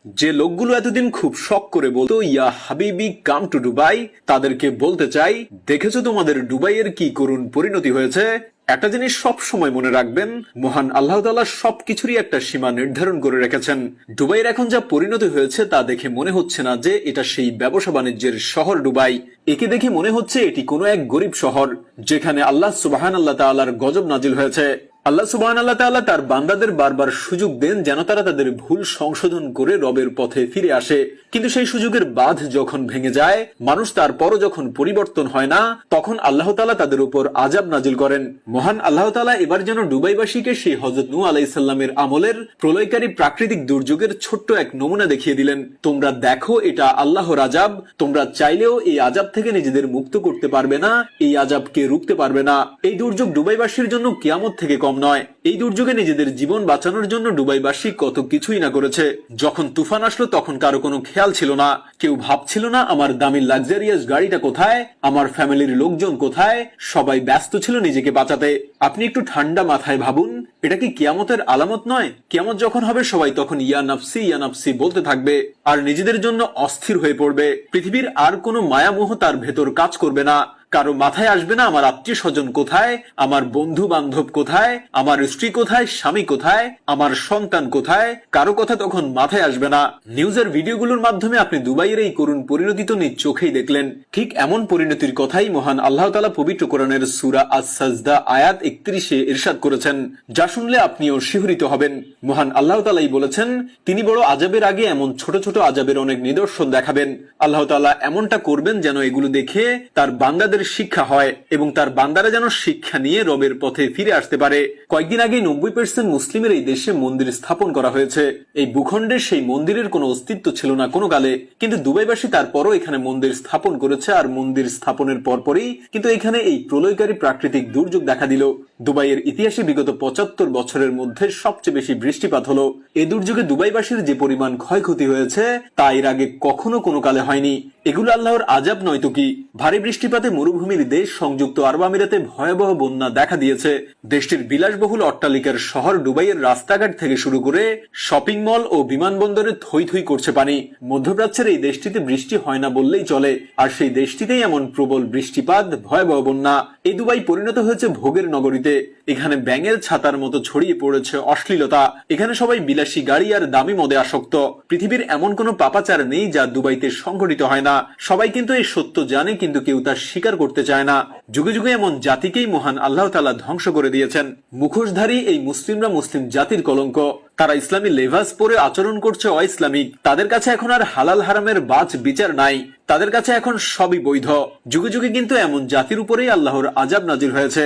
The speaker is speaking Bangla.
যে লোকগুলো এতদিন খুব শখ করে বলতো ইয়া হাবিবি কাম টু দুবাই, তাদেরকে বলতে চাই, দেখেছো তোমাদের দুবাইয়ের কি করুণ পরিণতি হয়েছে। একটা জিনিস সব সময় মনে রাখবেন, মহান আল্লাহ তাআলা সবকিছুরই একটা সীমা নির্ধারণ করে রেখেছেন। দুবাইয়ের এখন যা পরিণতি হয়েছে তা দেখে মনে হচ্ছে না যে এটা সেই ব্যবসা বাণিজ্যের শহর দুবাই। একে দেখে মনে হচ্ছে এটি কোনো এক গরিব শহর যেখানে আল্লাহ সুবহানাল্লাহ তাআলার গজব নাজিল হয়েছে। আল্লাহ সুবহানাল্লাহ তাআলা তার বান্দাদের বারবার সুযোগ দেন যেন তারা তাদের ভুল সংশোধন করে রবের পথে ফিরে আসে, কিন্তু সেই সুযোগের বাঁধ যখন ভেঙে যায়, মানুষ তারপরও যখন পরিবর্তন হয় না, তখন আল্লাহ তাআলা তাদের উপর আযাব নাজিল করেন। মহান আল্লাহ তাআলা এবার যেন দুবাইবাসীকে সেই হযরত নূহ আলাইহিস সালামের আমলের প্রলয়কারী প্রাকৃতিক দুর্যোগের ছোট্ট এক নমুনা দেখিয়ে দিলেন। তোমরা দেখো, এটা আল্লাহর আযাব, তোমরা চাইলেও এই আযাব থেকে নিজেদের মুক্ত করতে পারবে না, এই আযাবকে রুখতে পারবে না। এই দুর্যোগ দুবাইবাসীর জন্য কিয়ামত থেকে কম নয়। এই দুর্যোগে নিজেদের জীবন বাঁচানোর জন্য দুবাইবাসী কত কিছুই না করেছে। যখন তুফান আসলো তখন কারো কোনো খেয়াল ছিল না, কেউ ভাবছিল না আমার দামি লাক্সারিয়াস গাড়িটা কোথায়, আমার ফ্যামিলির লোকজন কোথায়। সবাই ব্যস্ত ছিল নিজেকে বাঁচাতে। আপনি একটু ঠান্ডা মাথায় ভাবুন, এটা কি কিয়ামতের আলামত নয়? কিয়ামত যখন হবে সবাই তখন ইয়া নাফসি বলতে থাকবে আর নিজেদের জন্য অস্থির হয়ে পড়বে। পৃথিবীর আর কোনো মায়ামোহ তার ভেতর কাজ করবে না। কারো মাথায় আসবে না আমার আত্মীয় স্বজন কোথায়, আমার বন্ধু বান্ধব কোথায়, আমার স্ত্রী কোথায়, স্বামী কোথায়, আমার সন্তান কোথায়। কারো কথা তখন মাথায় আসবে না। নিউজের ভিডিওগুলোর মাধ্যমে আপনি দুবাইয়ের এই করুণ পরিণতি তো নিজ চোখেই দেখলেন। ঠিক এমন পরিণতির কথাই মহান আল্লাহ তাআলা পবিত্র কোরআনের সূরা আস-সাজদা আয়াত 31-এ ইরশাদ করেছেন, যা শুনলে আপনিও শিহরিত হবেন। মহান আল্লাহ তাআলাই বলেছেন, তিনি বড় আযাবের আগে এমন ছোট ছোট আযাবের অনেক নিদর্শন দেখাবেন। আল্লাহ তাআলা এমনটা করবেন যেন এগুলো দেখে তার বান্দাদের শিক্ষা হয় এবং তার বান্দারা যেন শিক্ষা নিয়ে রবের পথে ফিরে আসতে পারে। কয়েকদিন আগে 90% মুসলিমের এই দেশে মন্দির স্থাপন করা হয়েছে। এই ভূখণ্ডে সেই মন্দিরের কোনো অস্তিত্ব ছিল না কোনো কালে, কিন্তু দুবাইবাসী তারপরও এখানে মন্দির স্থাপন করেছে। আর মন্দির স্থাপনের পরপরই কিন্তু এখানে এই প্রলয়কারী প্রাকৃতিক দুর্যোগ দেখা দিল। দুবাইয়ের ইতিহাসে বিগত 75 বছরের মধ্যে সবচেয়ে বেশি বৃষ্টিপাত হলো। এই দুর্যোগে দুবাইবাসীর যে পরিমাণ ক্ষয়ক্ষতি হয়েছে তা এর আগে কখনো কোনো কালে হয়নি। এগুলো আল্লাহর আযাব নয় তো কি? ভারী বৃষ্টিপাতে মরুভূমির দেশ সংযুক্ত আরব আমিরাতে ভয়াবহ বন্যা দেখা দিয়েছে। দেশটির বিলাসবহুল অট্টালিকার শহর দুবাইয়ের রাস্তাঘাট থেকে শুরু করে শপিং মল ও বিমানবন্দরে থই থই করছে পানি। মধ্যপ্রাচ্যের এই দেশটিতে বৃষ্টি হয় না বললেই চলে, আর সেই দেশটিতেই এমন প্রবল বৃষ্টিপাত, ভয়াবহ বন্যা। এই দুবাই পরিণত হয়েছে ভোগের নগরীতে। এখানে ব্যাঙের ছাতার মতো ছড়িয়ে পড়েছে অশ্লীলতা। এখানে সবাই বিলাসী গাড়ি আর দামি মদে আসক্ত। পৃথিবীর এমন কোনো পাপাচার নেই যা দুবাইতে সংঘটিত হয় না। সবাই কিন্তু এই সত্য জানে, কিন্তু কেউ তা স্বীকার করতে চায় না। যুগে যুগে এমন জাতিকেই মহান আল্লাহ তাআলা ধ্বংস করে দিয়েছেন। মুখোশধারী এই মুসলিমরা মুসলিম জাতির কলঙ্ক। তারা ইসলামী লেভাস পরে আচরণ করছে অইসলামিক। তাদের কাছে এখন আর হালাল হারামের বাজ বিচার নাই, তাদের কাছে এখন সবই বৈধ। যুগে যুগে কিন্তু এমন জাতির উপরেই আল্লাহর আযাব নাজিল হয়েছে।